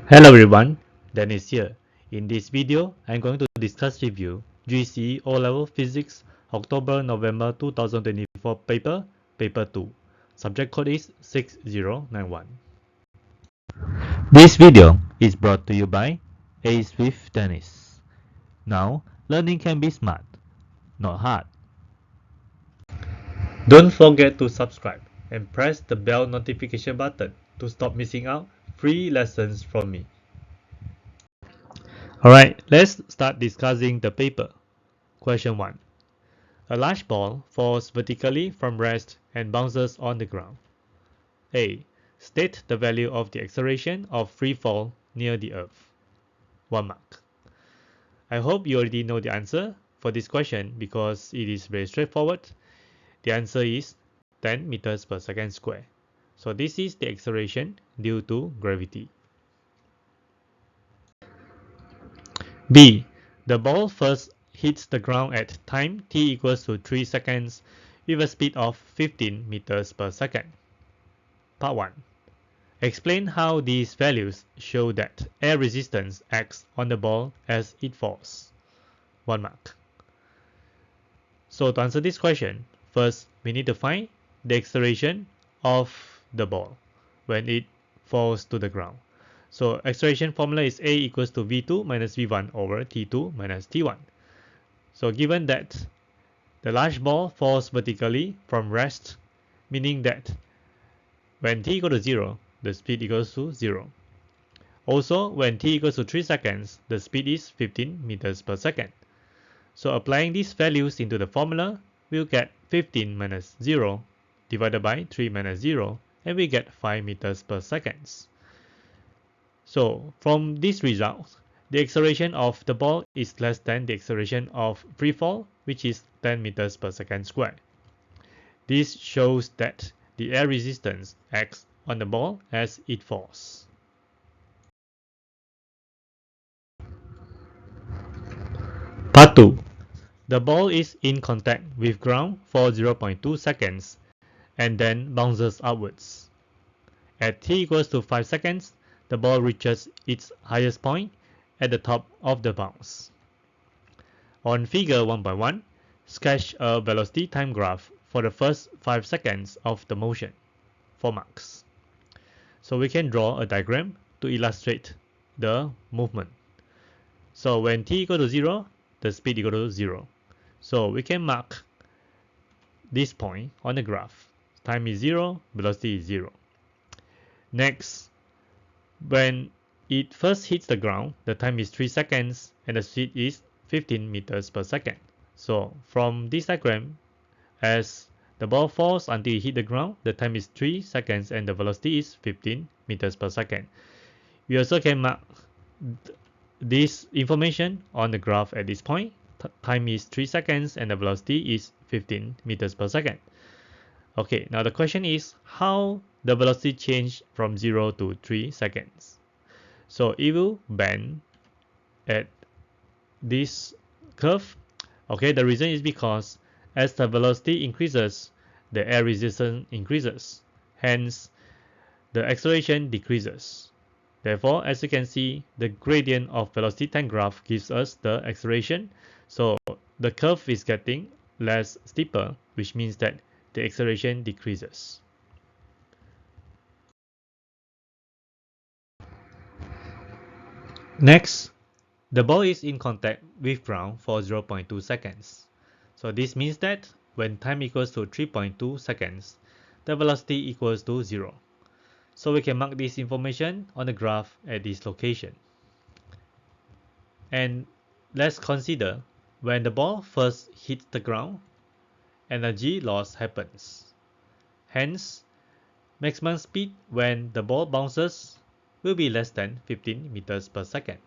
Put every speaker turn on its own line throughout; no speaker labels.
Hello everyone, Dennis here. In this video, I'm going to discuss review GCE O-Level Physics October-November 2024 paper 2. Subject code is 6091. This video is brought to you by Ace with Dennis. Now, learning can be smart, not hard. Don't forget to subscribe and press the bell notification button to stop missing out free lessons from me. Alright, let's start discussing the paper. Question 1. A large ball falls vertically from rest and bounces on the ground. A. State the value of the acceleration of free fall near the earth. 1 mark. I hope you already know the answer for this question because it is very straightforward. The answer is 10 meters per second square. So this is the acceleration due to gravity. B. The ball first hits the ground at time t equals to 3 seconds with a speed of 15 meters per second. Part 1. Explain how these values show that air resistance acts on the ball as it falls. 1 mark. So to answer this question, first we need to find the acceleration of the ball when it falls to the ground. So acceleration formula is A equals to V2 minus V1 over T2 minus T1. So given that the large ball falls vertically from rest, meaning that when t equals to 0, the speed equals to 0. Also, when t equals to 3 seconds, the speed is 15 meters per second. So applying these values into the formula, we'll get 15 minus 0 divided by 3 minus 0, and we get 5 meters per second. So from this result, the acceleration of the ball is less than the acceleration of free fall, which is 10 meters per second square. This shows that the air resistance acts on the ball as it falls. Part 2. The ball is in contact with ground for 0.2 seconds and then bounces upwards. At t equals to 5 seconds, the ball reaches its highest point at the top of the bounce. On figure 1.1, sketch a velocity time graph for the first 5 seconds of the motion. 4 marks. So we can draw a diagram to illustrate the movement. So when t equals to 0, the speed equals to 0. So we can mark this point on the graph. Time is 0, velocity is 0. Next, when it first hits the ground, the time is 3 seconds and the speed is 15 meters per second. So from this diagram, as the ball falls until it hits the ground, the time is 3 seconds and the velocity is 15 meters per second. We also can mark this information on the graph at this point. Time is 3 seconds and the velocity is 15 meters per second. Okay, now the question is how the velocity changed from 0 to 3 seconds. So it will bend at this curve. Okay, the reason is because as the velocity increases, the air resistance increases. Hence, the acceleration decreases. Therefore, as you can see, the gradient of velocity time graph gives us the acceleration. So the curve is getting less steeper, which means that the acceleration decreases. Next, the ball is in contact with ground for 0.2 seconds. So this means that when time equals to 3.2 seconds, the velocity equals to 0. So we can mark this information on the graph at this location. And let's consider when the ball first hits the ground, energy loss happens. Hence, maximum speed when the ball bounces will be less than 15 meters per second.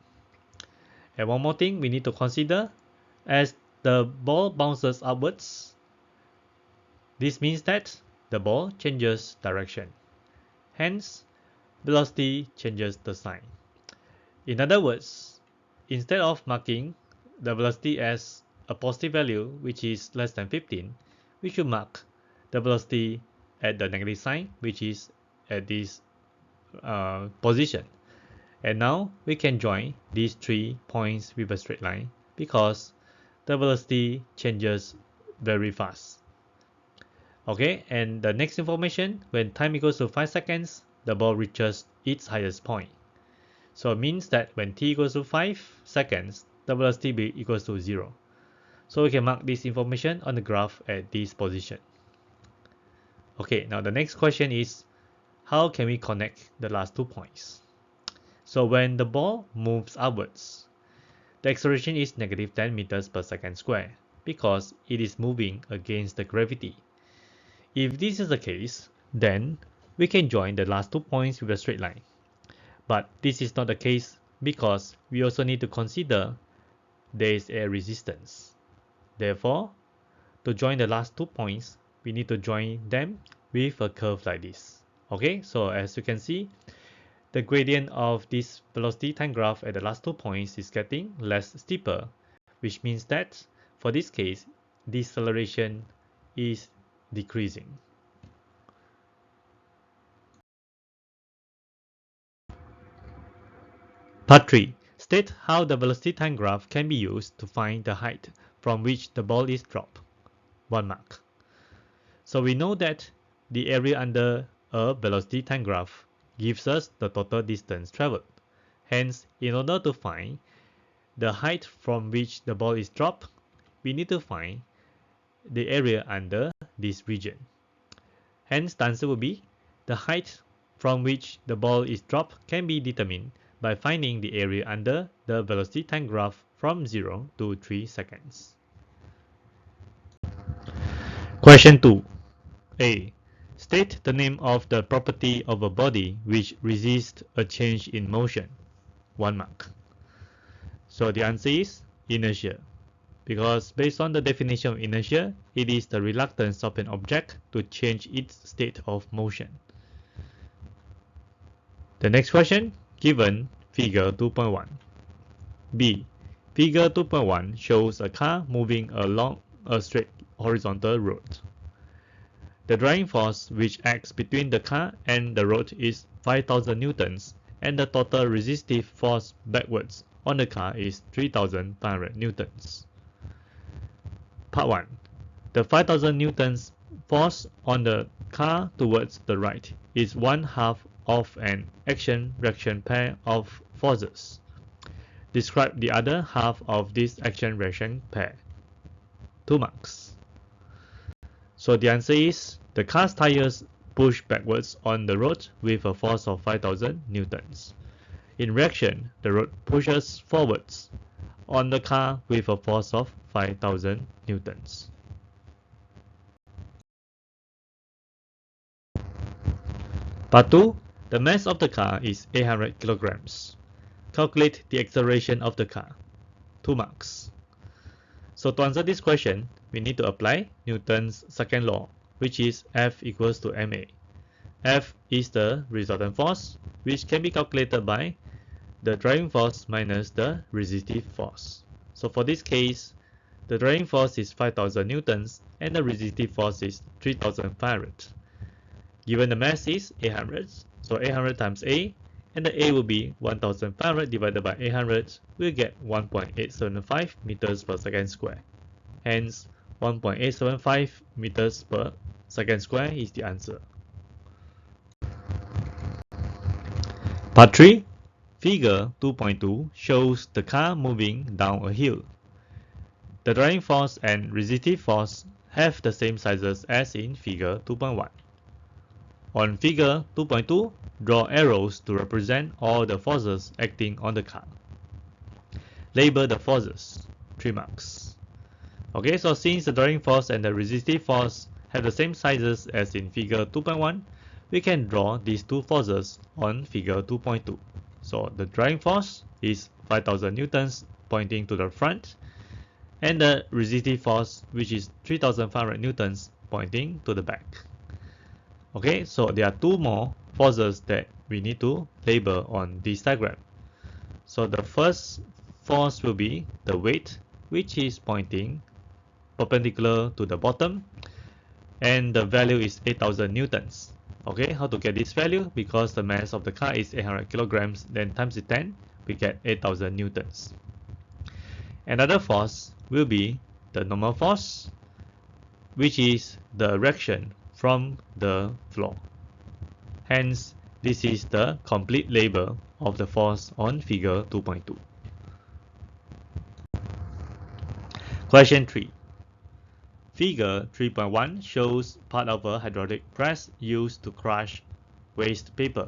And one more thing we need to consider, as the ball bounces upwards, this means that the ball changes direction. Hence, velocity changes the sign. In other words, instead of marking the velocity as a positive value, which is less than 15, we should mark the velocity at the negative sign, which is at this position. And now we can join these 3 points with a straight line because the velocity changes very fast. Okay, and the next information, when time equals to 5 seconds, the ball reaches its highest point. So it means that when t equals to 5 seconds, the velocity be equals to 0. So we can mark this information on the graph at this position. Okay, now the next question is, how can we connect the last 2 points? So when the ball moves upwards, the acceleration is negative 10 meters per second square because it is moving against the gravity. If this is the case, then we can join the last 2 points with a straight line. But this is not the case because we also need to consider there is a resistance. Therefore, to join the last 2 points, we need to join them with a curve like this. Okay, so as you can see, the gradient of this velocity time graph at the last 2 points is getting less steeper, which means that for this case, deceleration is decreasing. Part 3. State how the velocity time graph can be used to find the height from which the ball is dropped. 1 mark. So we know that the area under a velocity time graph gives us the total distance traveled. Hence, in order to find the height from which the ball is dropped, we need to find the area under this region. Hence, the answer will be the height from which the ball is dropped can be determined by finding the area under the velocity time graph from 0 to 3 seconds. Question 2. A. State the name of the property of a body which resists a change in motion. 1 mark. So the answer is inertia, because based on the definition of inertia, it is the reluctance of an object to change its state of motion. The next question, given figure 2.1. B. Figure 2.1 shows a car moving along a straight horizontal road. The driving force which acts between the car and the road is 5,000 newtons, and the total resistive force backwards on the car is 3,500 newtons. Part 1. The 5,000 newtons force on the car towards the right is 1/2 of an action-reaction pair of forces. Describe the other half of this action-reaction pair. 2 marks. So the answer is the car's tires push backwards on the road with a force of 5,000 newtons. In reaction, the road pushes forwards on the car with a force of 5,000 newtons. Part 2. The mass of the car is 800 kilograms. Calculate the acceleration of the car. 2 marks. So to answer this question, we need to apply Newton's second law, which is F equals to ma. F is the resultant force, which can be calculated by the driving force minus the resistive force. So for this case, the driving force is 5,000 newtons and the resistive force is 3,500. Given the mass is 800, so 800 times A, and the A will be 1,500 divided by 800, we'll get 1.875 meters per second square. Hence, 1.875 meters per second square is the answer. Part 3. Figure 2.2 shows the car moving down a hill. The driving force and resistive force have the same sizes as in figure 2.1. On figure 2.2, draw arrows to represent all the forces acting on the car. Label the forces. 3 marks. Okay, so since the driving force and the resistive force have the same sizes as in figure 2.1, we can draw these two forces on figure 2.2. So the driving force is 5,000 newtons pointing to the front, and the resistive force, which is 3,500 newtons pointing to the back. Okay, so there are two more forces that we need to label on this diagram. So the first force will be the weight, which is pointing perpendicular to the bottom, and the value is 8,000 newtons. Okay, how to get this value? Because the mass of the car is 800 kilograms, then times it 10, we get 8,000 newtons. Another force will be the normal force, which is the reaction from the floor. Hence, this is the complete label of the force on figure 2.2. Question 3. Figure 3.1 shows part of a hydraulic press used to crush waste paper.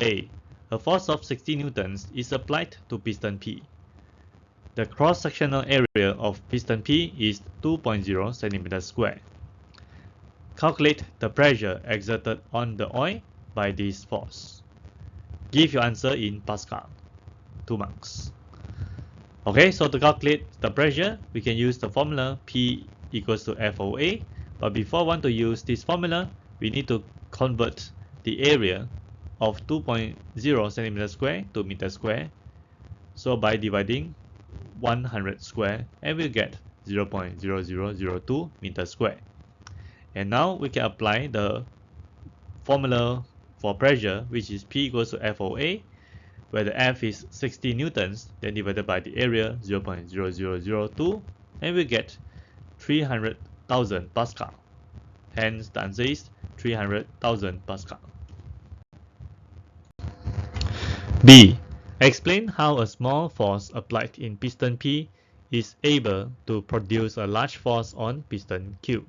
A force of 60 newtons is applied to piston P. The cross-sectional area of piston P is 2.0 cm square. Calculate the pressure exerted on the oil by this force. Give your answer in Pascal. 2 marks. Okay, so to calculate the pressure, we can use the formula P equals to FOA. But before we want to use this formula, we need to convert the area of 2.0 cm square to meter square. So by dividing 100 square, and we'll get 0.0002 meter square. And now we can apply the formula for pressure, which is P equals to FOA, where the F is 60 newtons, then divided by the area 0.0002, and we get 300,000 Pascal. Hence, the answer is 300,000 Pascal. B. Explain how a small force applied in piston P is able to produce a large force on piston Q.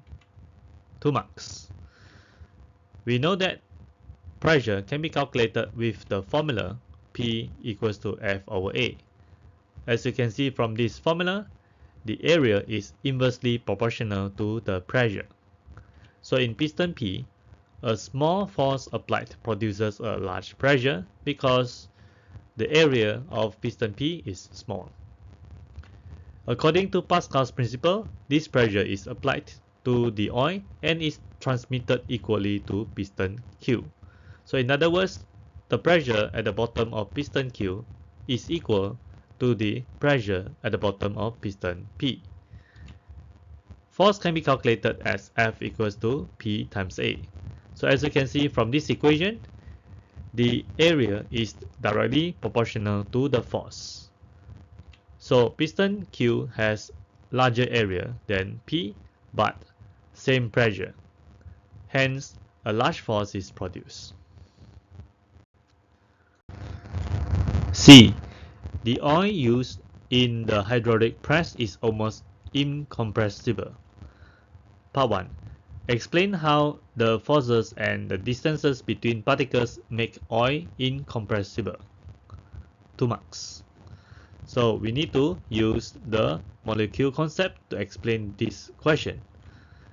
2 marks. We know that pressure can be calculated with the formula P equals to F over A. As you can see from this formula, the area is inversely proportional to the pressure. So in piston P, a small force applied produces a large pressure because the area of piston P is small. According to Pascal's principle, this pressure is applied to the oil and is transmitted equally to piston Q. So in other words, the pressure at the bottom of piston Q is equal to the pressure at the bottom of piston P. Force can be calculated as F equals to P times A. So as you can see from this equation, the area is directly proportional to the force. So piston Q has larger area than P, but same pressure. Hence, a large force is produced. C. The oil used in the hydraulic press is almost incompressible. Part 1. Explain how the forces and the distances between particles make oil incompressible. 2 marks. So we need to use the molecule concept to explain this question.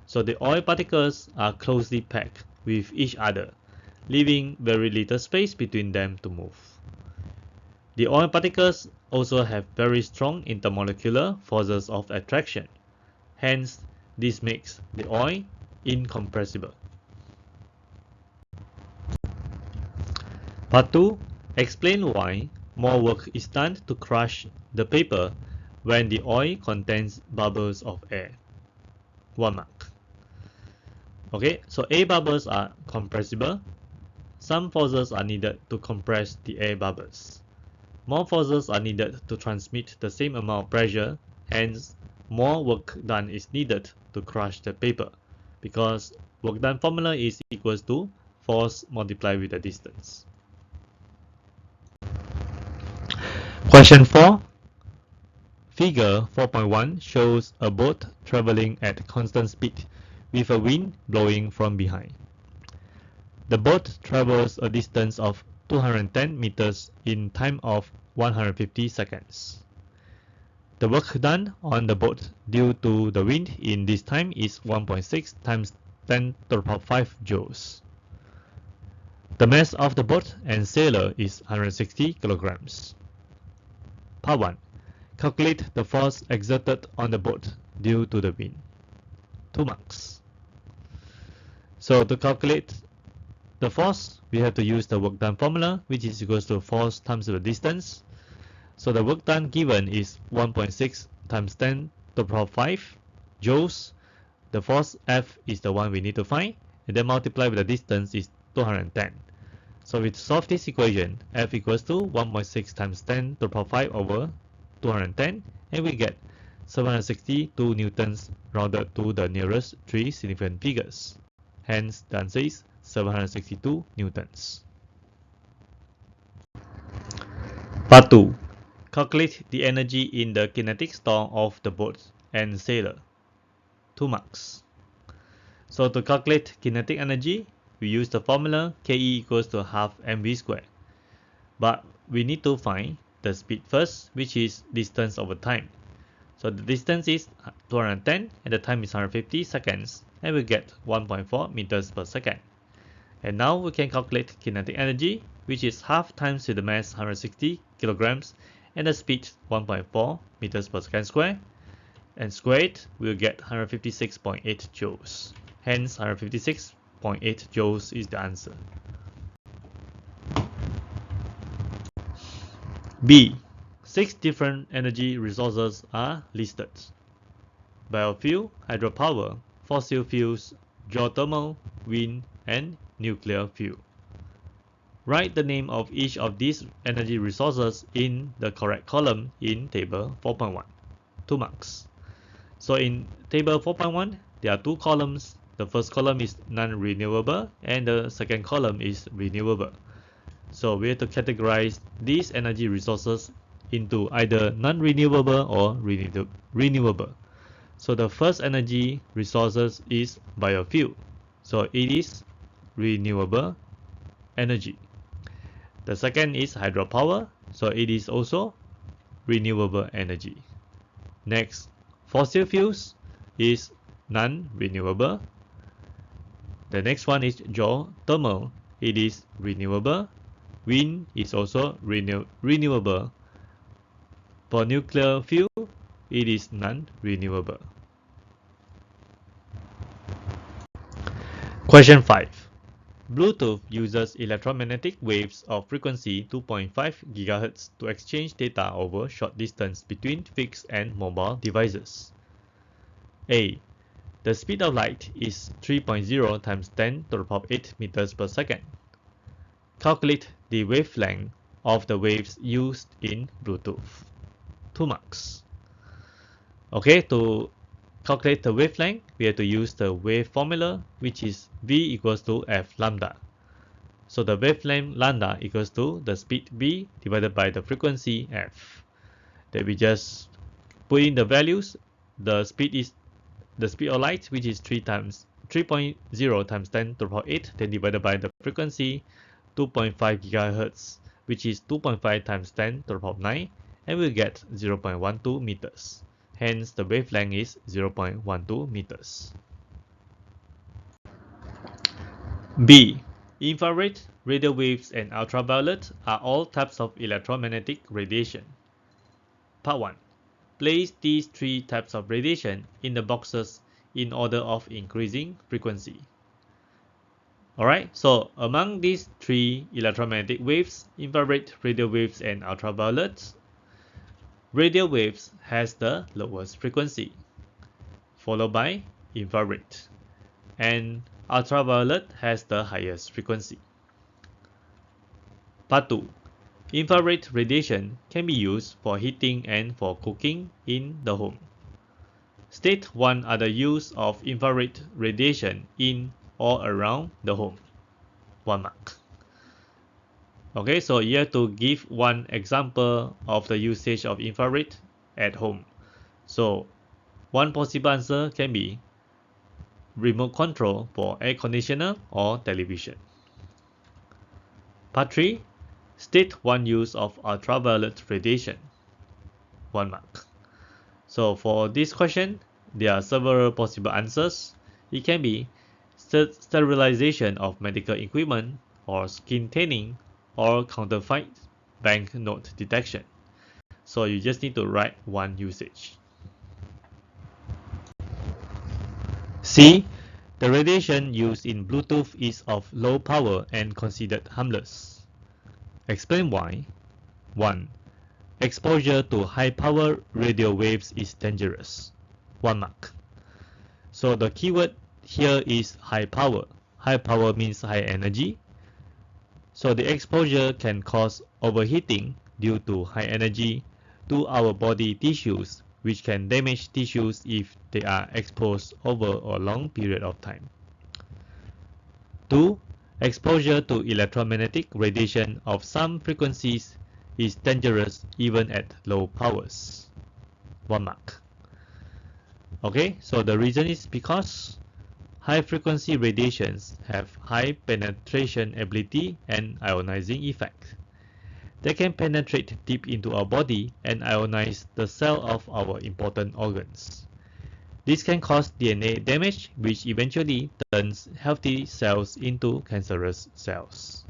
So the oil particles are closely packed with each other, leaving very little space between them to move. The oil particles also have very strong intermolecular forces of attraction. Hence, this makes the oil incompressible. Part 2. Explain why more work is done to crush the paper when the oil contains bubbles of air. 1 mark. Okay, so air bubbles are compressible. Some forces are needed to compress the air bubbles. More forces are needed to transmit the same amount of pressure, hence more work done is needed to crush the paper, because work done formula is equals to force multiplied with the distance. Question 4. Figure 4.1 shows a boat traveling at constant speed with a wind blowing from behind. The boat travels a distance of 210 meters in time of 150 seconds. The work done on the boat due to the wind in this time is 1.6 times 10 to the power 5 joules. The mass of the boat and sailor is 160 kilograms. Part 1. Calculate the force exerted on the boat due to the wind. 2 marks. So to calculate the force, we have to use the work done formula, which is equals to force times the distance. So the work done given is 1.6 times 10 to the power 5 joules. The force F is the one we need to find, and then multiply with the distance is 210. So we solve this equation, F equals to 1.6 times 10 to the power 5 over 210, and we get 762 newtons rounded to the nearest 3 significant figures. Hence, the answer is 762 newtons. Part 2. Calculate the energy in the kinetic store of the boat and sailor. 2 marks. So to calculate kinetic energy, we use the formula Ke equals to half mv squared. But we need to find the speed first, which is distance over time. So the distance is 210 and the time is 150 seconds, and we get 1.4 meters per second. And now we can calculate kinetic energy, which is half times to the mass 160 kilograms and the speed 1.4 meters per second square, and squared we'll get 156.8 joules. Hence 156.8 joules is the answer. B. 6 different energy resources are listed: biofuel, hydropower, fossil fuels, geothermal, wind, and nuclear fuel. Write the name of each of these energy resources in the correct column in table 4.1. 2 marks. So in table 4.1, there are 2 columns. The first column is non-renewable and the second column is renewable. So we have to categorize these energy resources into either non-renewable or renewable. So the first energy resources is biofuel. So it is renewable energy. The second is hydropower. So it is also renewable energy. Next, fossil fuels is non-renewable. The next one is geothermal. It is renewable. Wind is also renewable. For nuclear fuel, it is non-renewable. Question 5. Bluetooth uses electromagnetic waves of frequency 2.5 GHz to exchange data over short distance between fixed and mobile devices. A. The speed of light is 3.0 times 10 to the power 8 meters per second. Calculate the wavelength of the waves used in Bluetooth. 2 marks. Okay, to calculate the wavelength, we have to use the wave formula, which is V equals to F lambda. So the wavelength lambda equals to the speed V divided by the frequency F. Then we just put in the values. The speed is the speed of light, which is 3.0 times 10 to the power 8, then divided by the frequency 2.5 GHz, which is 2.5 times 10 to the power 9, and we'll get 0.12 meters. Hence, the wavelength is 0.12 meters. B. Infrared, radio waves, and ultraviolet are all types of electromagnetic radiation. Part 1. Place these 3 types of radiation in the boxes in order of increasing frequency. Alright, so among these 3 electromagnetic waves, infrared, radio waves, and ultraviolet, radio waves has the lowest frequency, followed by infrared, and ultraviolet has the highest frequency. Part 2. Infrared radiation can be used for heating and for cooking in the home. State 1 other use of infrared radiation in or around the home. 1 mark. Okay, so you have to give one example of the usage of infrared at home. So one possible answer can be remote control for air conditioner or television. Part 3. State 1 use of ultraviolet radiation. 1 mark. So for this question, there are several possible answers. It can be sterilization of medical equipment, or skin tanning, or counterfeit banknote detection. So you just need to write one usage. C. The radiation used in Bluetooth is of low power and considered harmless. Explain why. 1. Exposure to high power radio waves is dangerous. 1 mark. So the keyword here is high power. high power means high energy. So the exposure can cause overheating due to high energy to our body tissues, which can damage tissues if they are exposed over a long period of time. 2. Exposure to electromagnetic radiation of some frequencies is dangerous even at low powers. 1 mark. Okay, so the reason is because high frequency radiations have high penetration ability and ionizing effect. They can penetrate deep into our body and ionize the cell of our important organs. This can cause DNA damage, which eventually turns healthy cells into cancerous cells.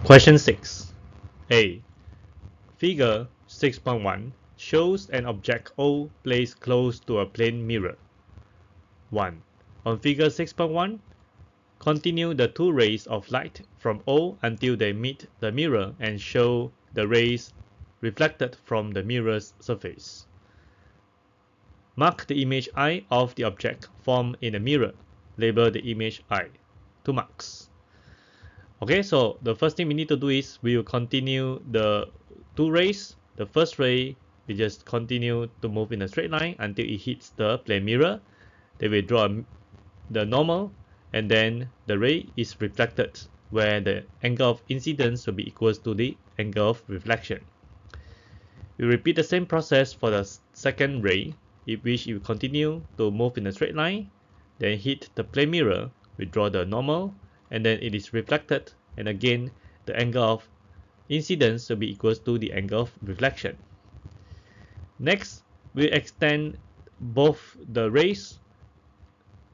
Question 6. A. Figure 6.1 shows an object O placed close to a plane mirror. 1. On figure 6.1, continue the two rays of light from O until they meet the mirror and show the rays reflected from the mirror's surface. Mark the image I of the object formed in the mirror. Label the image I. 2 marks. Okay, so the first thing we need to do is we will continue the two rays. The first ray, we just continue to move in a straight line until it hits the plane mirror. Then we draw the normal, and then the ray is reflected, where the angle of incidence will be equal to the angle of reflection. We repeat the same process for the second ray, in which you continue to move in a straight line, then hit the plane mirror, we draw the normal, and then it is reflected, and again the angle of incidence will be equal to the angle of reflection. Next, we extend both the rays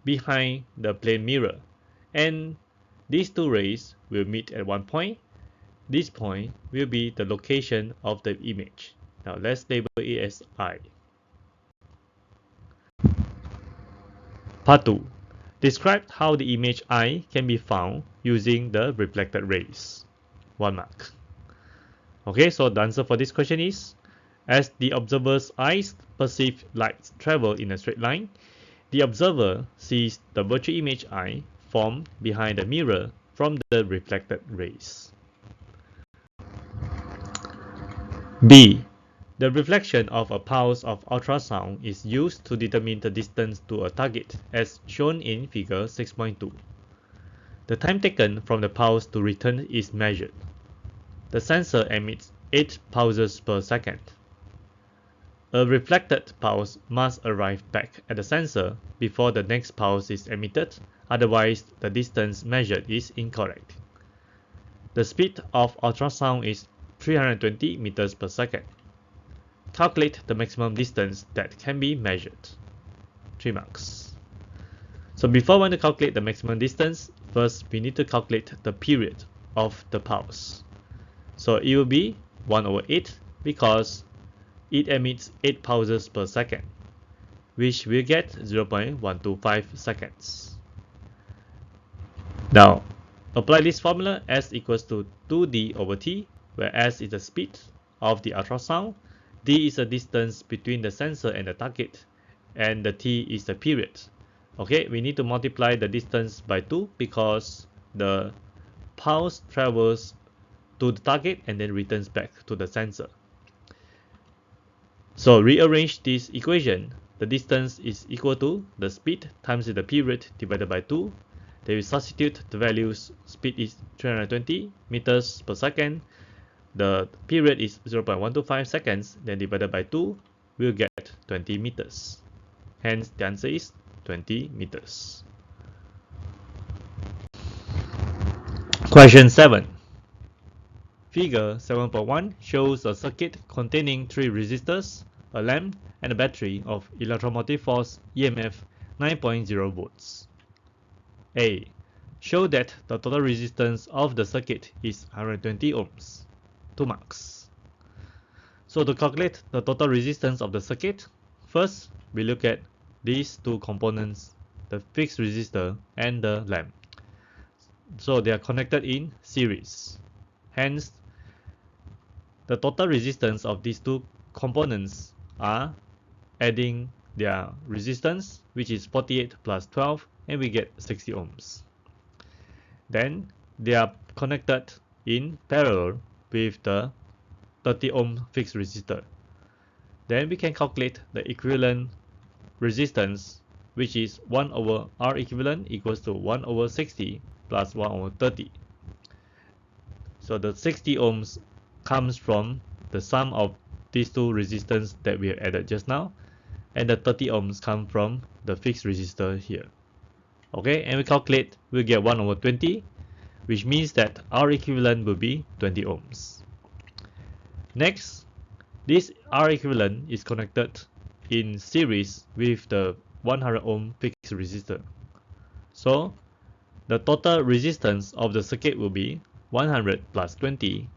behind the plane mirror, and these two rays will meet at one point. This point will be the location of the image. Now let's label it as I. Part 2. Describe how the image I can be found using the reflected rays. 1 mark. Okay, so the answer for this question is, as the observer's eyes perceive light travel in a straight line, the observer sees the virtual image I formed behind the mirror from the reflected rays. B. The reflection of a pulse of ultrasound is used to determine the distance to a target, as shown in figure 6.2. The time taken from the pulse to return is measured. The sensor emits 8 pulses per second. A reflected pulse must arrive back at the sensor before the next pulse is emitted, otherwise the distance measured is incorrect. The speed of ultrasound is 320 meters per second. Calculate the maximum distance that can be measured. 3 marks. So before we want to calculate the maximum distance, first we need to calculate the period of the pulse. So it will be 1/8 because it emits 8 pulses per second, which will get 0.125 seconds. Now, apply this formula. S equals to 2d/t, where S is the speed of the ultrasound, d is the distance between the sensor and the target, and the t is the period. Okay, we need to multiply the distance by 2 because the pulse travels to the target and then returns back to the sensor. So rearrange this equation. The distance is equal to the speed times the period divided by 2. Then we substitute the values. Speed is 320 meters per second. The period is 0.125 seconds. Then divided by 2, we'll get 20 meters. Hence, the answer is 20 meters. Question 7. Figure 7.1 shows a circuit containing 3 resistors, a lamp, and a battery of electromotive force EMF 9.0 volts. A. Show that the total resistance of the circuit is 120 ohms. 2 marks. So to calculate the total resistance of the circuit, first we look at these two components, the fixed resistor and the lamp. So they are connected in series. Hence, the total resistance of these two components are adding their resistance, which is 48 plus 12, and we get 60 ohms. Then they are connected in parallel with the 30 ohm fixed resistor. Then we can calculate the equivalent resistance, which is 1 over R equivalent equals to 1 over 60 plus 1 over 30. So the 60 ohms comes from the sum of these two resistance that we have added just now, and the 30 ohms come from the fixed resistor here. Okay, and we calculate, we'll get 1 over 20, which means that R equivalent will be 20 ohms. Next, this R equivalent is connected in series with the 100 ohm fixed resistor. So the total resistance of the circuit will be 100 plus 20,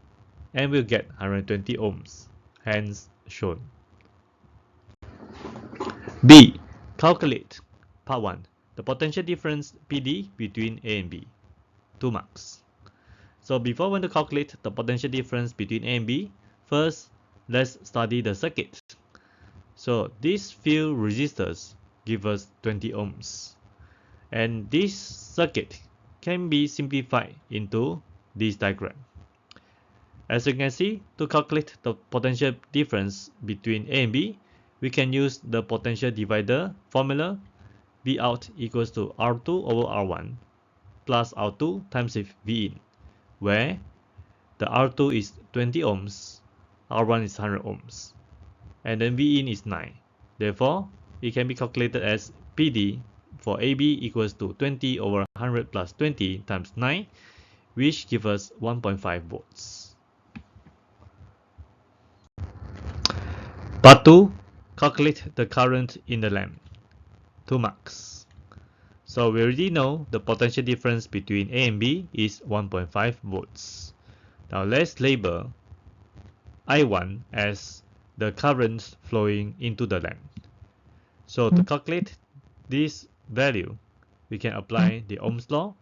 and we'll get 120 ohms, hence shown. B. Calculate. Part 1. The potential difference PD between A and B. 2 marks. So before we want to calculate the potential difference between A and B, first let's study the circuit. So these few resistors give us 20 ohms. And this circuit can be simplified into this diagram. As you can see, to calculate the potential difference between A and B, we can use the potential divider formula. V out equals to R2 over R1 plus R2 times V in, where the R2 is 20 ohms, R1 is 100 ohms, and then V in is 9. Therefore, it can be calculated as PD for AB equals to 20 over 100 plus 20 times 9, which gives us 1.5 volts. Part 2. Calculate the current in the lamp. 2 marks. So we already know the potential difference between A and B is 1.5 volts. Now let's label I1 as the current flowing into the lamp. So to calculate this value, we can apply the Ohm's law.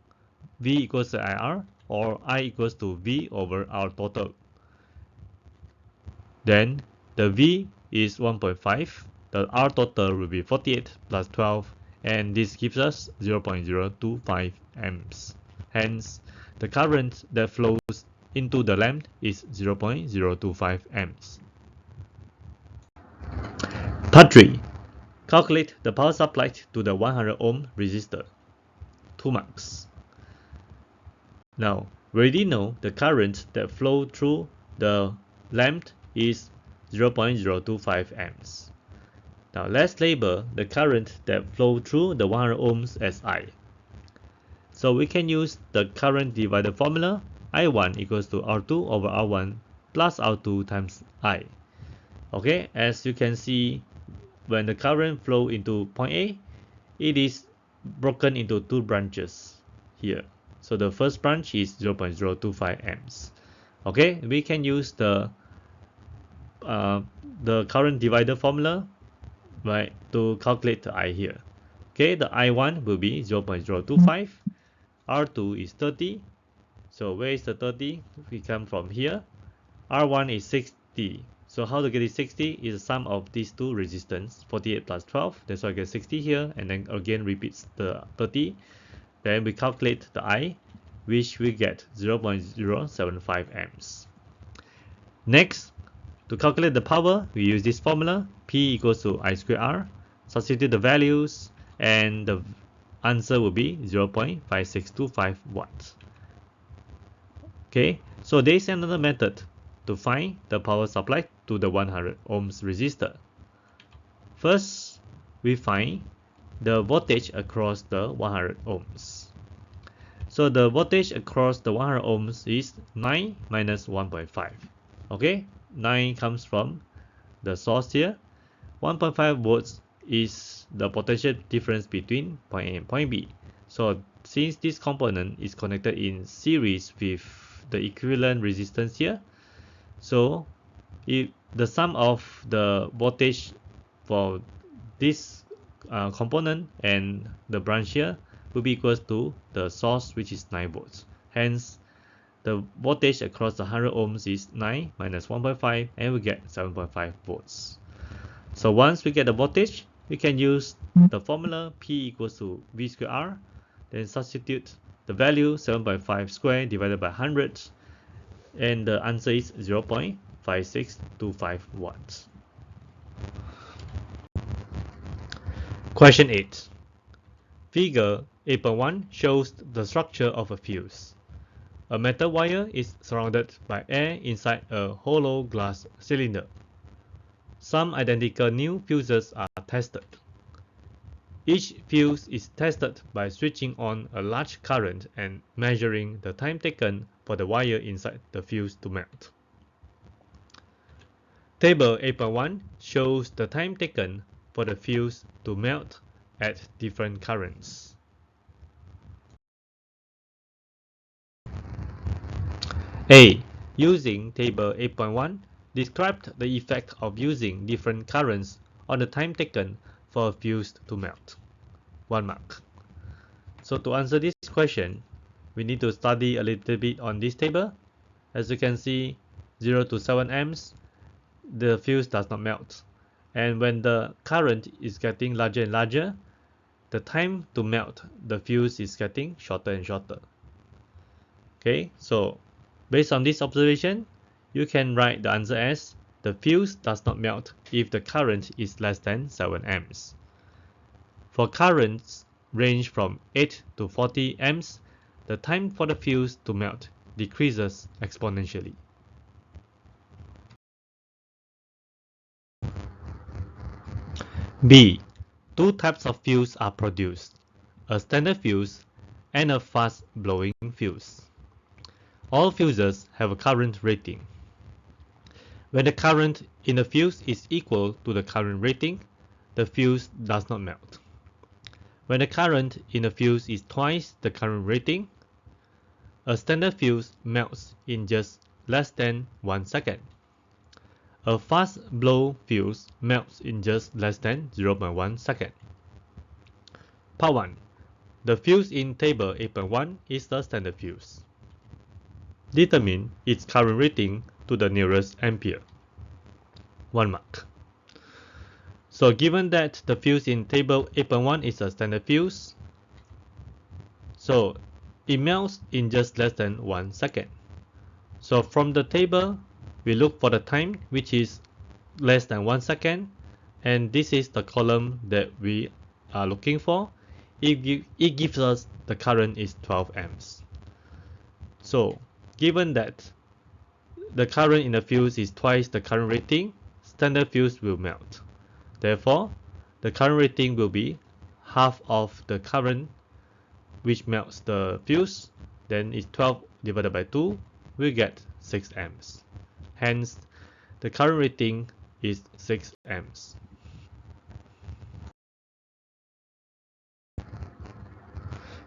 V equals to IR, or I equals to V over R total. Then the V is 1.5, the R total will be 48 plus 12, and this gives us 0.025 amps. Hence, the current that flows into the lamp is 0.025 amps. Part 3. Calculate the power supplied to the 100 ohm resistor. 2 marks. Now, we already know the current that flows through the lamp is 0.025 amps. Now let's label the current that flows through the 100 ohms as I. So we can use the current divider formula. I1 equals to R2 over R1 plus R2 times I. Okay, as you can see, when the current flows into point A, it is broken into 2 branches here. So the first branch is 0.025 amps. Okay, we can use the current divider formula, right, to calculate the I here. Okay, the I1 will be 0.025, R2 is 30, so where is the 30? We come from here. R1 is 60, so how to get it 60 is the sum of these two resistance, 48 plus 12, that's why I get 60 here, and then again repeats the 30. Then we calculate the I, which we get 0.075 amps. Next, to calculate the power, we use this formula, P equals to I squared R, substitute the values, and the answer will be 0.5625 watts. Okay, so there is another method to find the power supply to the 100 ohms resistor. First, we find the voltage across the 100 ohms. So the voltage across the 100 ohms is 9 minus 1.5. Okay, 9 comes from the source here. 1.5 volts is the potential difference between point A and point B. So since this component is connected in series with the equivalent resistance here, so if the sum of the voltage for this component and the branch here will be equal to the source, which is 9 volts. Hence, the voltage across the 100 ohms is 9 minus 1.5, and we get 7.5 volts. So once we get the voltage, we can use the formula P equals to V square R, then substitute the value 7.5 square divided by 100, and the answer is 0.5625 watts. Question 8. Figure 8.1 shows the structure of a fuse. A metal wire is surrounded by air inside a hollow glass cylinder. Some identical new fuses are tested. Each fuse is tested by switching on a large current and measuring the time taken for the wire inside the fuse to melt. Table 8.1 shows the time taken for the fuse to melt at different currents. A. Using Table 8.1, described the effect of using different currents on the time taken for a fuse to melt. 1 mark. So to answer this question, we need to study a little bit on this table. As you can see, 0 to 7 amps, the fuse does not melt. And when the current is getting larger and larger, the time to melt the fuse is getting shorter and shorter. Okay, so based on this observation, you can write the answer as the fuse does not melt if the current is less than 7 amps. For currents range from 8 to 40 amps, the time for the fuse to melt decreases exponentially. B. Two types of fuse are produced, a standard fuse and a fast-blowing fuse. All fuses have a current rating. When the current in the fuse is equal to the current rating, the fuse does not melt. When the current in the fuse is twice the current rating, a standard fuse melts in just less than 1 second. A fast-blow fuse melts in just less than 0.1 second. Part 1. The fuse in Table 8.1 is the standard fuse. Determine its current rating to the nearest ampere. 1 mark. So given that the fuse in Table 8.1 is a standard fuse, so it melts in just less than 1 second. So from the table, we look for the time which is less than 1 second, and this is the column that we are looking for. It gives us the current is 12 amps. So given that the current in the fuse is twice the current rating, standard fuse will melt. Therefore, the current rating will be half of the current which melts the fuse. Then it's 12 divided by 2, we get 6 amps. Hence, the current rating is 6 amps.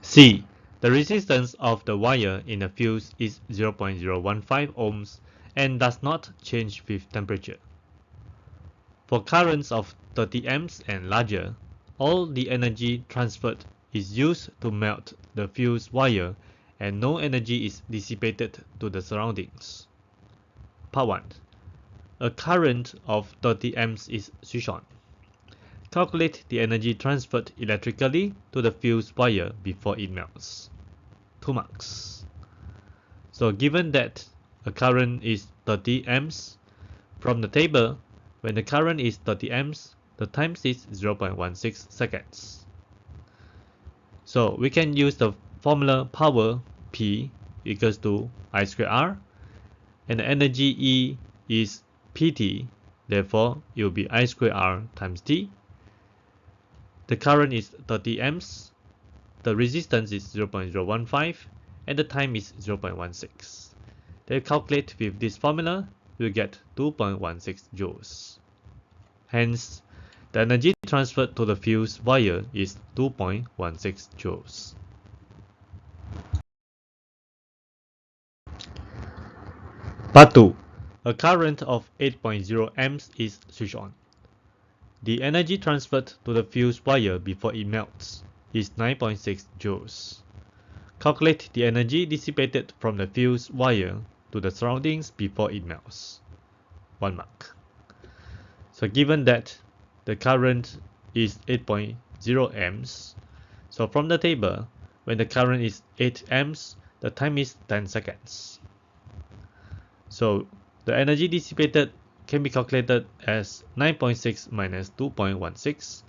C. The resistance of the wire in a fuse is 0.015 ohms and does not change with temperature. For currents of 30 amps and larger, all the energy transferred is used to melt the fuse wire and no energy is dissipated to the surroundings. Part 1. A current of 30 amps is switched on. Calculate the energy transferred electrically to the fuse wire before it melts. 2 marks. So given that a current is 30 amps, from the table, when the current is 30 amps, the time is 0.16 seconds. So we can use the formula power P equals to I square R, and the energy E is PT, therefore it will be I square R times T. The current is 30 amps, the resistance is 0.015, and the time is 0.16. Then calculate with this formula, we'll get 2.16 joules. Hence, the energy transferred to the fuse wire is 2.16 joules. Part 2. A current of 8.0 amps is switched on. The energy transferred to the fuse wire before it melts is 9.6 joules. Calculate the energy dissipated from the fuse wire to the surroundings before it melts. 1 mark. So given that the current is 8.0 amps. So from the table, when the current is 8 amps, the time is 10 seconds. So the energy dissipated can be calculated as 9.6 minus 2.16,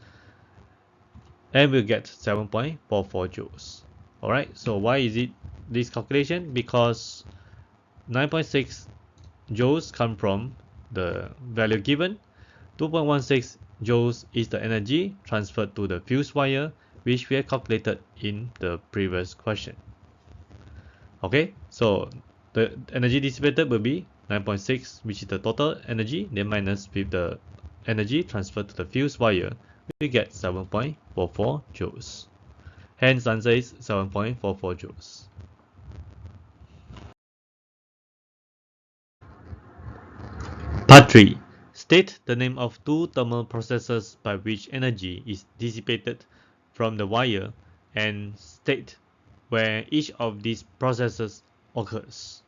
and we'll get 7.44 joules. Alright, so why is it this calculation? Because 9.6 joules come from the value given. 2.16 joules is the energy transferred to the fuse wire, which we have calculated in the previous question. Okay, so the energy dissipated will be 9.6, which is the total energy, then minus with the energy transferred to the fuse wire, we get 7.44 joules. Hence, answer is 7.44 joules. Part 3. State the name of two thermal processes by which energy is dissipated from the wire and state where each of these processes occurs.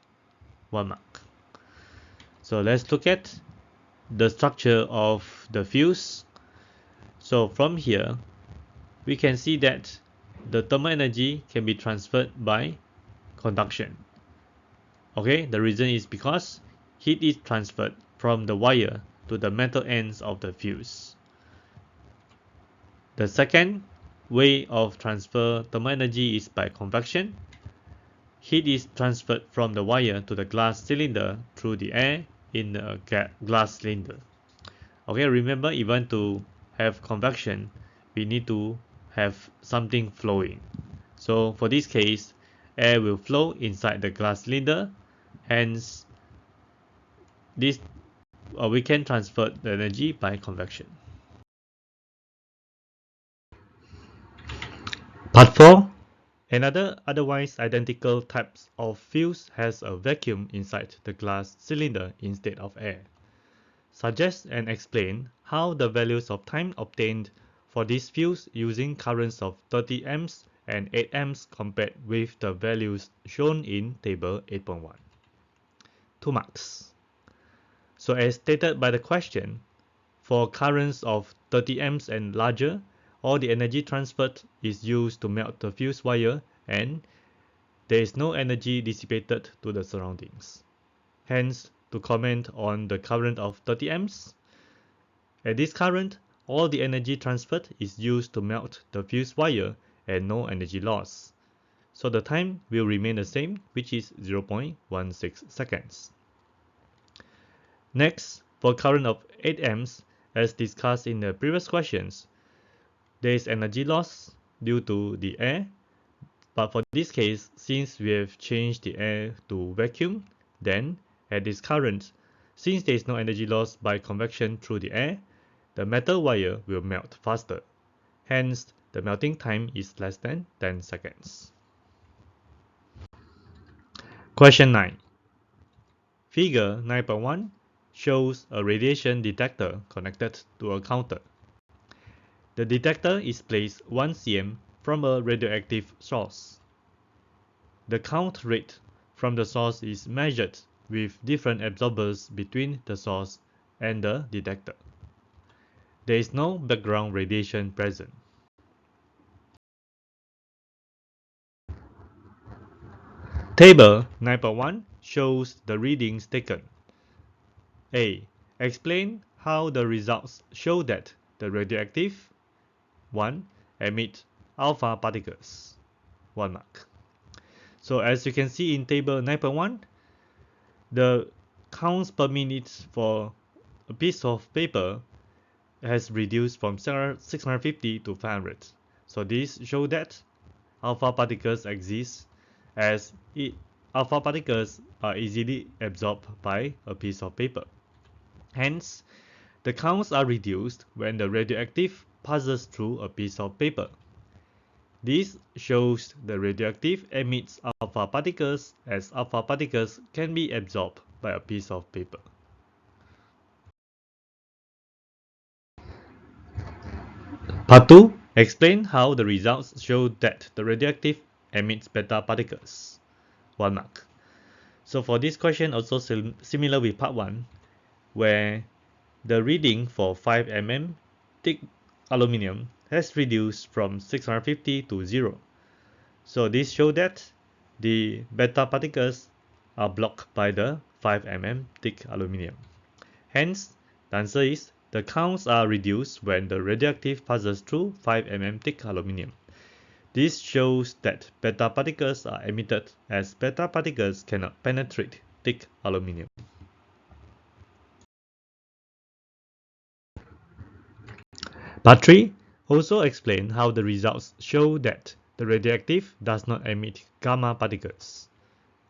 1 mark. So let's look at the structure of the fuse. So from here, we can see that the thermal energy can be transferred by conduction. Okay, the reason is because heat is transferred from the wire to the metal ends of the fuse. The second way of transfer thermal energy is by convection. Heat is transferred from the wire to the glass cylinder through the air in the glass cylinder. Okay, remember, even to have convection, we need to have something flowing. So for this case, air will flow inside the glass cylinder. Hence, this we can transfer the energy by convection. Part 4. Another otherwise identical types of fuse has a vacuum inside the glass cylinder instead of air. Suggest and explain how the values of time obtained for this fuse using currents of 30 amps and 8 amps compared with the values shown in table 8.1. 2 marks. So as stated by the question, for currents of 30 amps and larger, all the energy transferred is used to melt the fuse wire and there is no energy dissipated to the surroundings. Hence, to comment on the current of 30 amps, at this current, all the energy transferred is used to melt the fuse wire and no energy loss. So the time will remain the same, which is 0.16 seconds. Next, for current of 8 amps, as discussed in the previous questions, there is energy loss due to the air. But for this case, since we have changed the air to vacuum, then at this current, since there is no energy loss by convection through the air, the metal wire will melt faster. Hence, the melting time is less than 10 seconds. Question 9. Figure 9.1 shows a radiation detector connected to a counter. The detector is placed 1 cm from a radioactive source. The count rate from the source is measured with different absorbers between the source and the detector. There is no background radiation present. Table 9.1 shows the readings taken. A. Explain how the results show that the radioactive 1. Emit alpha particles. 1 mark. So as you can see in table 9.1, the counts per minute for a piece of paper has reduced from 650 to 500. So this shows that alpha particles exist, as alpha particles are easily absorbed by a piece of paper. Hence, the counts are reduced when the radioactive passes through a piece of paper. This shows the radioactive emits alpha particles, as alpha particles can be absorbed by a piece of paper. Part 2. Explain how the results show that the radioactive emits beta particles. 1 mark. So for this question, also similar with part 1, where the reading for 5 mm take aluminium has reduced from 650 to 0. So this shows that the beta particles are blocked by the 5 mm thick aluminium. Hence, the answer is the counts are reduced when the radioactive passes through 5 mm thick aluminium. This shows that beta particles are emitted as beta particles cannot penetrate thick aluminium. Part 3 also explains how the results show that the radioactive does not emit gamma particles.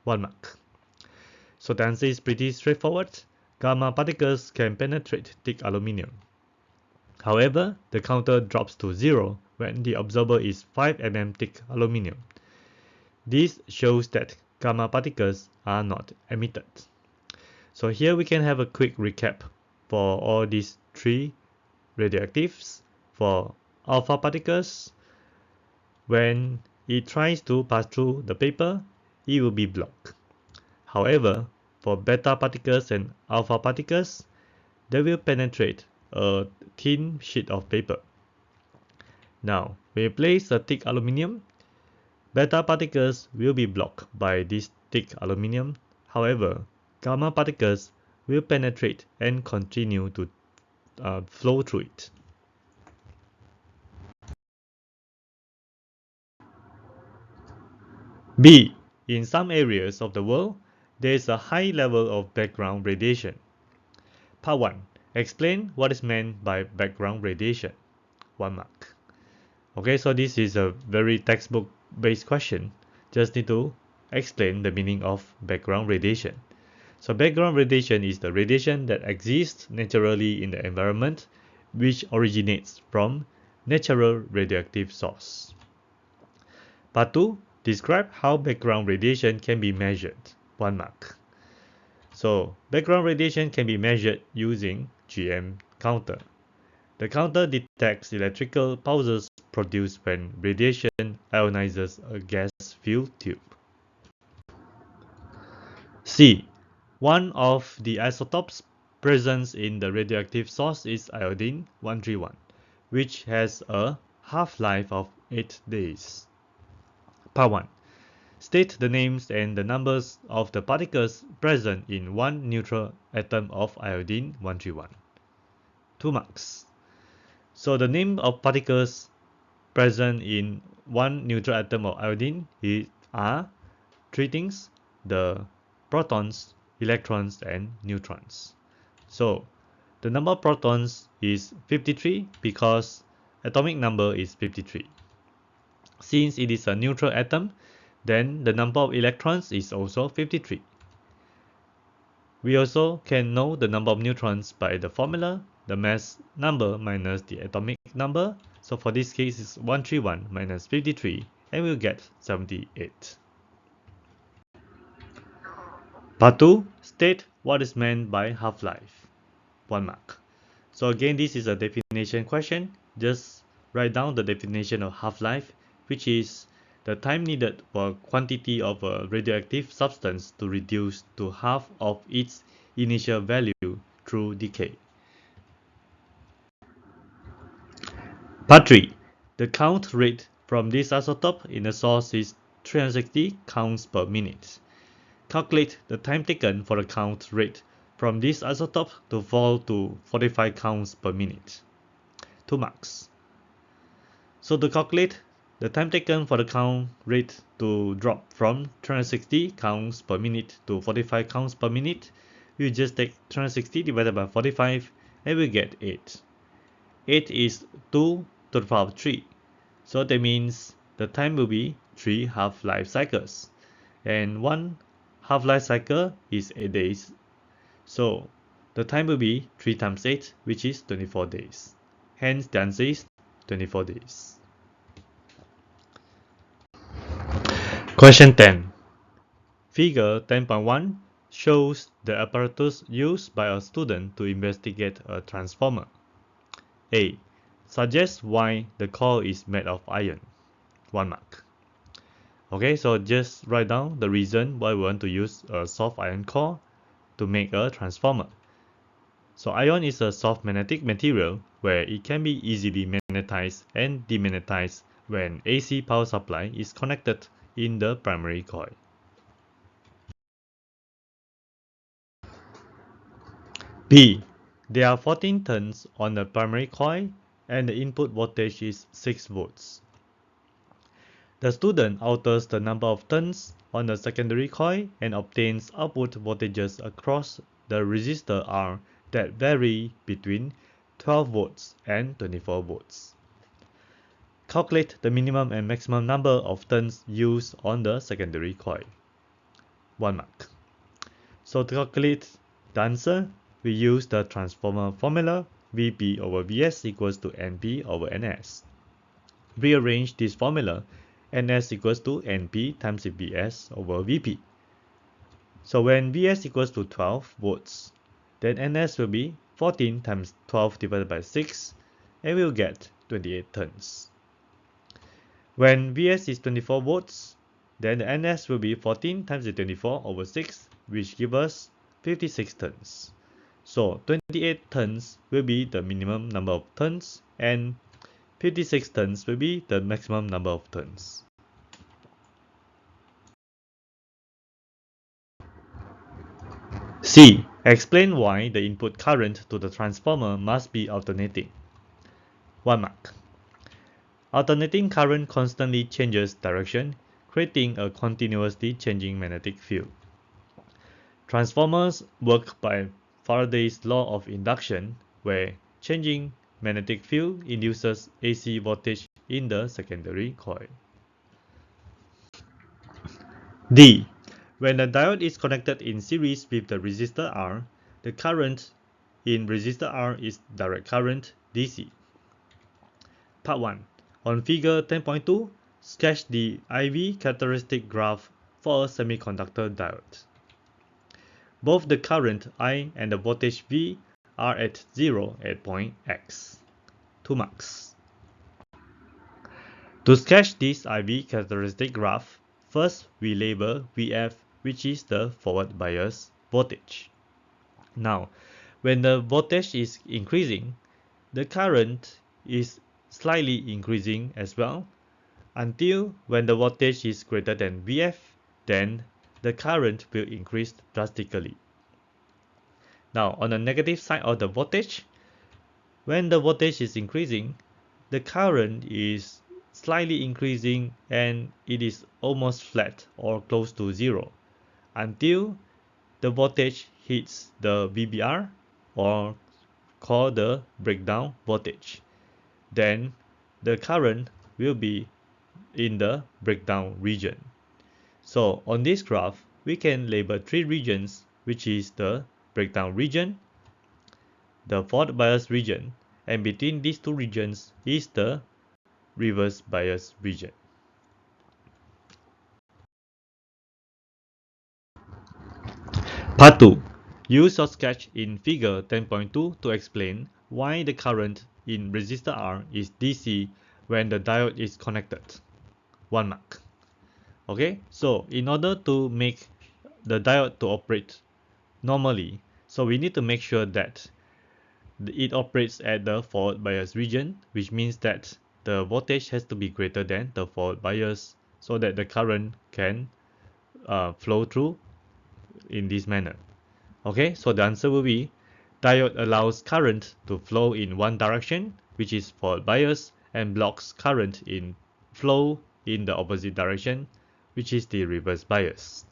1 mark. So the answer is pretty straightforward. Gamma particles can penetrate thick aluminium. However, the counter drops to 0 when the observer is 5 mm thick aluminium. This shows that gamma particles are not emitted. So here we can have a quick recap for all these three radioactives. For alpha particles, when it tries to pass through the paper, it will be blocked. However, for beta particles and alpha particles, they will penetrate a thin sheet of paper. Now, when you place a thick aluminium, beta particles will be blocked by this thick aluminium. However, gamma particles will penetrate and continue to flow through it. B. In some areas of the world, there is a high level of background radiation. Part 1. Explain what is meant by background radiation. 1 mark. Okay, so this is a very textbook based question. Just need to explain the meaning of background radiation. So background radiation is the radiation that exists naturally in the environment which originates from natural radioactive source. Part 2. Describe how background radiation can be measured. 1 mark. So background radiation can be measured using GM counter. The counter detects electrical pulses produced when radiation ionizes a gas-filled tube. C. One of the isotopes present in the radioactive source is iodine-131, which has a half-life of 8 days. Part 1. State the names and the numbers of the particles present in one neutral atom of iodine-131. 2 marks. So the name of particles present in one neutral atom of iodine are three things: the protons, electrons, and neutrons. So the number of protons is 53 because atomic number is 53. Since it is a neutral atom, then the number of electrons is also 53. We also can know the number of neutrons by the formula, the mass number minus the atomic number. So for this case, it's 131 minus 53, and we'll get 78. Part 2. State what is meant by half-life. 1 mark. So again, this is a definition question. Just write down the definition of half-life, which is the time needed for a quantity of a radioactive substance to reduce to half of its initial value through decay. Part 3. The count rate from this isotope in the source is 360 counts per minute. Calculate the time taken for the count rate from this isotope to fall to 45 counts per minute. 2 marks. So to calculate the time taken for the count rate to drop from 360 counts per minute to 45 counts per minute, we just take 360 divided by 45 and we get 8. 8 is 2 to the power of 3. So that means the time will be 3 half-life cycles. And one half-life cycle is 8 days. So the time will be 3 times 8, which is 24 days. Hence the answer is 24 days. Question 10. Figure 10.1 shows the apparatus used by a student to investigate a transformer. A. Suggest why the core is made of iron. 1 mark. Okay, so just write down the reason why we want to use a soft iron core to make a transformer. So iron is a soft magnetic material where it can be easily magnetized and demagnetized when AC power supply is connected in the primary coil. B. There are 14 turns on the primary coil and the input voltage is 6 volts. The student alters the number of turns on the secondary coil and obtains output voltages across the resistor R that vary between 12 volts and 24 volts. Calculate the minimum and maximum number of turns used on the secondary coil. 1 mark. So to calculate the answer, we use the transformer formula Vp over Vs equals to Np over Ns. Rearrange this formula, Ns equals to Np times Vs over Vp. So when Vs equals to 12 volts, then Ns will be 14 times 12 divided by 6, and we'll get 28 turns. When Vs is 24 volts, then the Ns will be 14 times the 24 over 6, which gives us 56 turns. So 28 turns will be the minimum number of turns, and 56 turns will be the maximum number of turns. C. Explain why the input current to the transformer must be alternating. 1 mark. Alternating current constantly changes direction, creating a continuously changing magnetic field. Transformers work by Faraday's law of induction, where changing magnetic field induces AC voltage in the secondary coil. D. When the diode is connected in series with the resistor R, the current in resistor R is direct current DC. Part 1. On figure 10.2, sketch the IV characteristic graph for a semiconductor diode. Both the current I and the voltage V are at 0 at point X. 2 marks. To sketch this IV characteristic graph, first we label Vf, which is the forward bias voltage. Now, when the voltage is increasing, the current is slightly increasing as well, until when the voltage is greater than Vf, then the current will increase drastically. Now, on the negative side of the voltage, when the voltage is increasing, the current is slightly increasing and it is almost flat or close to zero until the voltage hits the VBR, or called the breakdown voltage. Then the current will be in the breakdown region. So on this graph, we can label 3 regions, which is the breakdown region, the forward bias region, and between these 2 regions is the reverse bias region. Part 2. Use your sketch in figure 10.2 to explain why the current in resistor R is DC when the diode is connected. 1 mark. Okay, so in order to make the diode to operate normally, so we need to make sure that it operates at the forward bias region, which means that the voltage has to be greater than the forward bias so that the current can flow through in this manner. Okay, so the answer will be diode allows current to flow in one direction, which is forward bias, and blocks current in flow in the opposite direction, which is the reverse bias.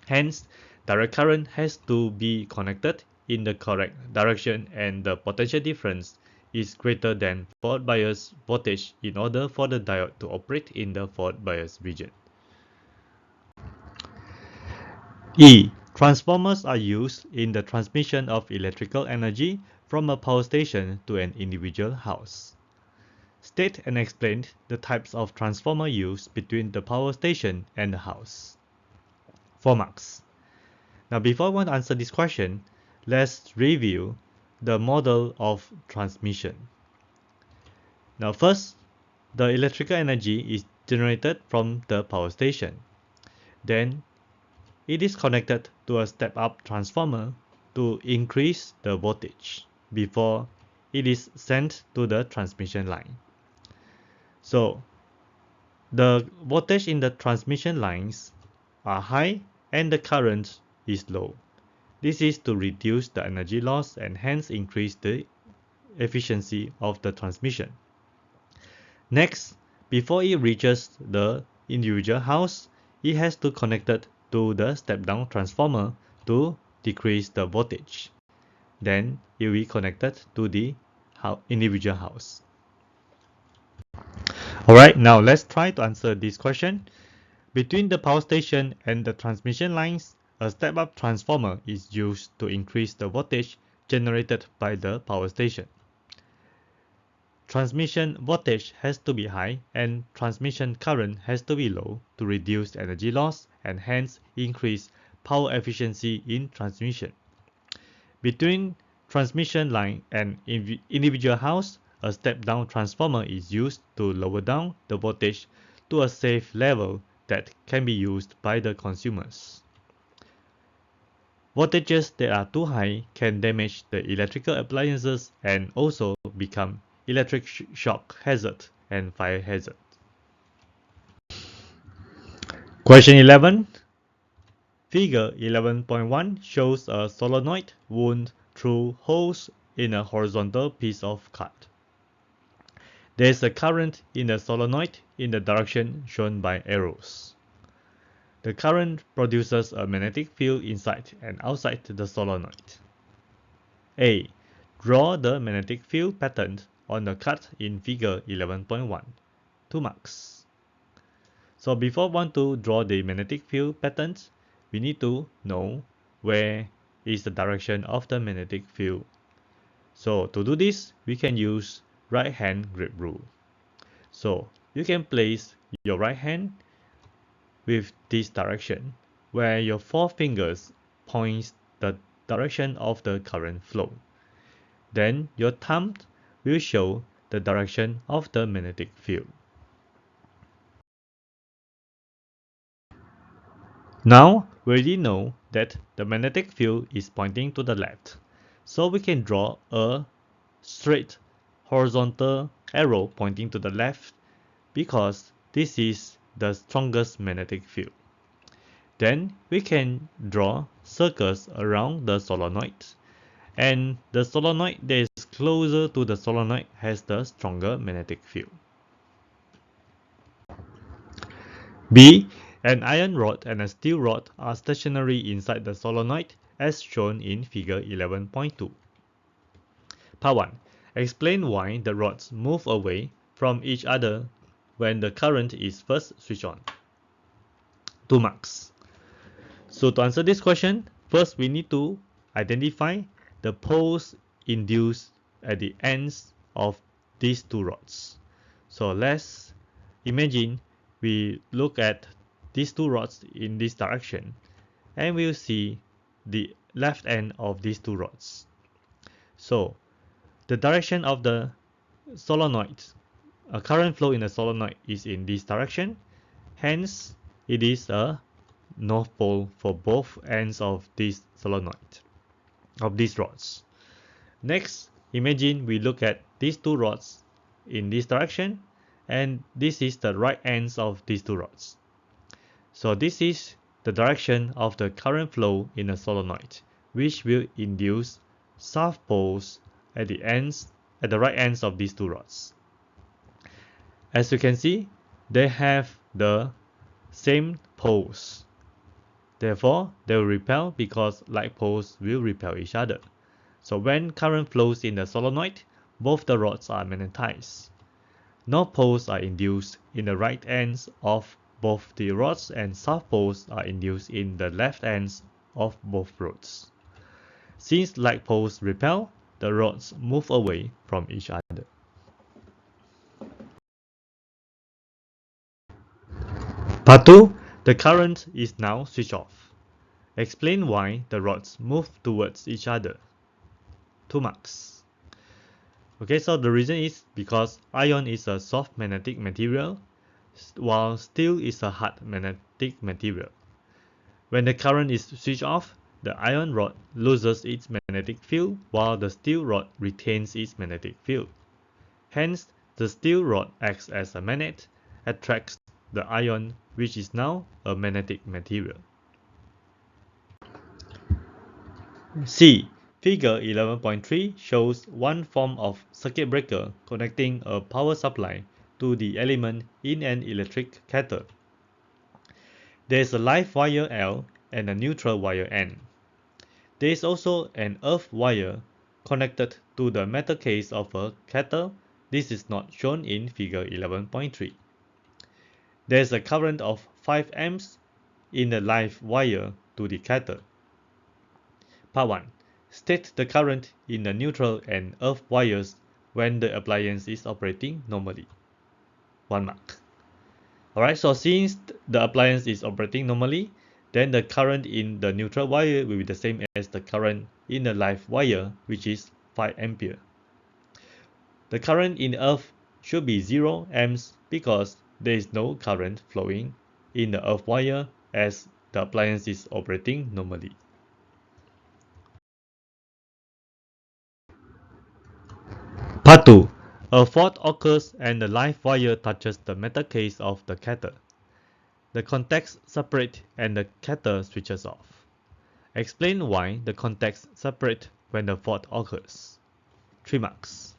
Hence, direct current has to be connected in the correct direction, and the potential difference is greater than forward bias voltage in order for the diode to operate in the forward bias region. E. Transformers are used in the transmission of electrical energy from a power station to an individual house. State and explain the types of transformer used between the power station and the house. 4 marks. Now, before I want to answer this question, let's review the model of transmission. Now, first, the electrical energy is generated from the power station. Then, it is connected to a step-up transformer to increase the voltage before it is sent to the transmission line. So the voltage in the transmission lines are high and the current is low. This is to reduce the energy loss and hence increase the efficiency of the transmission. Next, before it reaches the individual house, it has to connect it to the step-down transformer to decrease the voltage. Then it will be connected to the individual house. Alright, now let's try to answer this question. Between the power station and the transmission lines, a step-up transformer is used to increase the voltage generated by the power station. Transmission voltage has to be high and transmission current has to be low to reduce energy loss and hence increase power efficiency in transmission. Between transmission line and individual house, a step-down transformer is used to lower down the voltage to a safe level that can be used by the consumers. Voltages that are too high can damage the electrical appliances and also become electric shock hazard and fire hazard. Question 11. Figure 11.1 shows a solenoid wound through holes in a horizontal piece of card. There is a current in the solenoid in the direction shown by arrows. The current produces a magnetic field inside and outside the solenoid. A. Draw the magnetic field pattern on the card in figure 11.1. 2 marks. So before we want to draw the magnetic field patterns, we need to know where is the direction of the magnetic field. So to do this, we can use right hand grip rule. So you can place your right hand with this direction, where your forefingers points the direction of the current flow. Then your thumb will show the direction of the magnetic field. Now we already know that the magnetic field is pointing to the left, so we can draw a straight horizontal arrow pointing to the left because this is the strongest magnetic field. Then we can draw circles around the solenoid, and the solenoid that is closer to the solenoid has the stronger magnetic field. B. An iron rod and a steel rod are stationary inside the solenoid as shown in figure 11.2. Part 1. Explain why the rods move away from each other when the current is first switched on. 2 marks. So to answer this question, first we need to identify the poles induced at the ends of these two rods. So let's imagine we look at these two rods in this direction and we'll see the left end of these two rods. So the direction of the solenoid, a current flow in the solenoid is in this direction, hence it is a north pole for both ends of this solenoid, of these rods. Next, imagine we look at these two rods in this direction and this is the right ends of these two rods. So this is the direction of the current flow in a solenoid, which will induce south poles at the right ends of these two rods. As you can see, they have the same poles. Therefore, they will repel because like poles will repel each other. So when current flows in the solenoid, both the rods are magnetized. North poles are induced in the right ends of both the rods and south poles are induced in the left ends of both rods. Since like poles repel, the rods move away from each other. Part 2. The current is now switched off. Explain why the rods move towards each other. 2 marks. Okay, so the reason is because iron is a soft magnetic material, while steel is a hard magnetic material. When the current is switched off, the iron rod loses its magnetic field while the steel rod retains its magnetic field. Hence, the steel rod acts as a magnet, attracts the iron, which is now a magnetic material. C. Figure 11.3 shows one form of circuit breaker connecting a power supply to the element in an electric kettle. There is a live wire L and a neutral wire N. There is also an earth wire connected to the metal case of a kettle. This is not shown in figure 11.3. There is a current of 5 amps in the live wire to the kettle. Part 1. State the current in the neutral and earth wires when the appliance is operating normally. 1 mark. Alright, so since the appliance is operating normally, then the current in the neutral wire will be the same as the current in the live wire, which is 5 ampere. The current in the earth should be 0 amps because there is no current flowing in the earth wire as the appliance is operating normally. Part 2. A fault occurs and the live wire touches the metal case of the kettle. The contacts separate and the kettle switches off. Explain why the contacts separate when the fault occurs. 3 marks.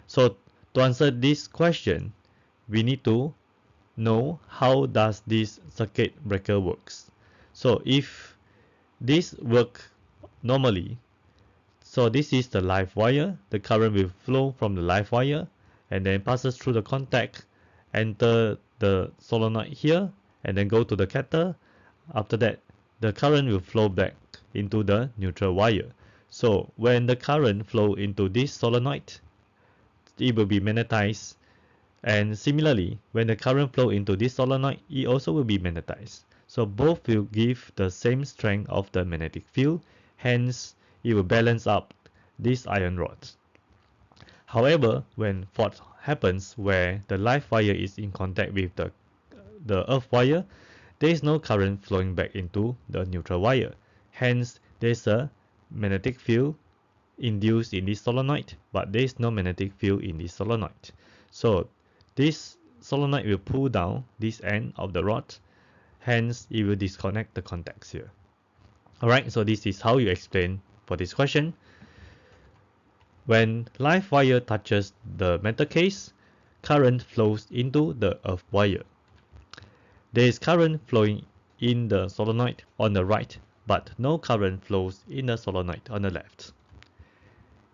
So to answer this question, we need to know how does this circuit breaker works. So if this works normally, so this is the live wire, the current will flow from the live wire and then passes through the contact, enter the solenoid here and then go to the kettle. After that, the current will flow back into the neutral wire. So when the current flow into this solenoid, it will be magnetized, and similarly when the current flow into this solenoid, it also will be magnetized. So both will give the same strength of the magnetic field, hence it will balance up this iron rod. However, when fault happens where the live wire is in contact with the earth wire, there is no current flowing back into the neutral wire. Hence, there is a magnetic field induced in this solenoid, but there is no magnetic field in this solenoid. So this solenoid will pull down this end of the rod, hence it will disconnect the contacts here. Alright, so this is how you explain for this question. When live wire touches the metal case, current flows into the earth wire. There is current flowing in the solenoid on the right, but no current flows in the solenoid on the left.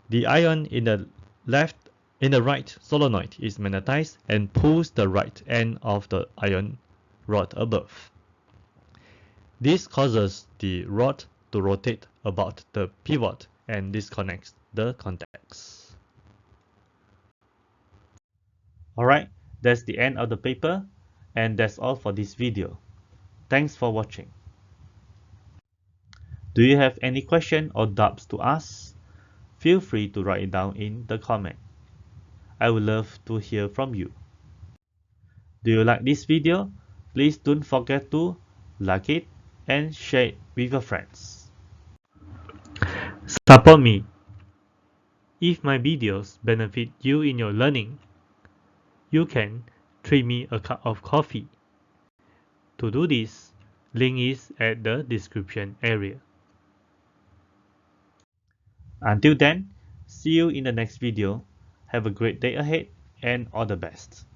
The iron in the right solenoid is magnetized and pulls the right end of the iron rod above. This causes the rod to rotate about the pivot and disconnects the contacts. Alright, that's the end of the paper, and that's all for this video. Thanks for watching. Do you have any question or doubts to ask? Feel free to write it down in the comment. I would love to hear from you. Do you like this video? Please don't forget to like it and share it with your friends. Support me. If my videos benefit you in your learning, you can treat me a cup of coffee. To do this, link is at the description area. Until then, see you in the next video. Have a great day ahead and all the best.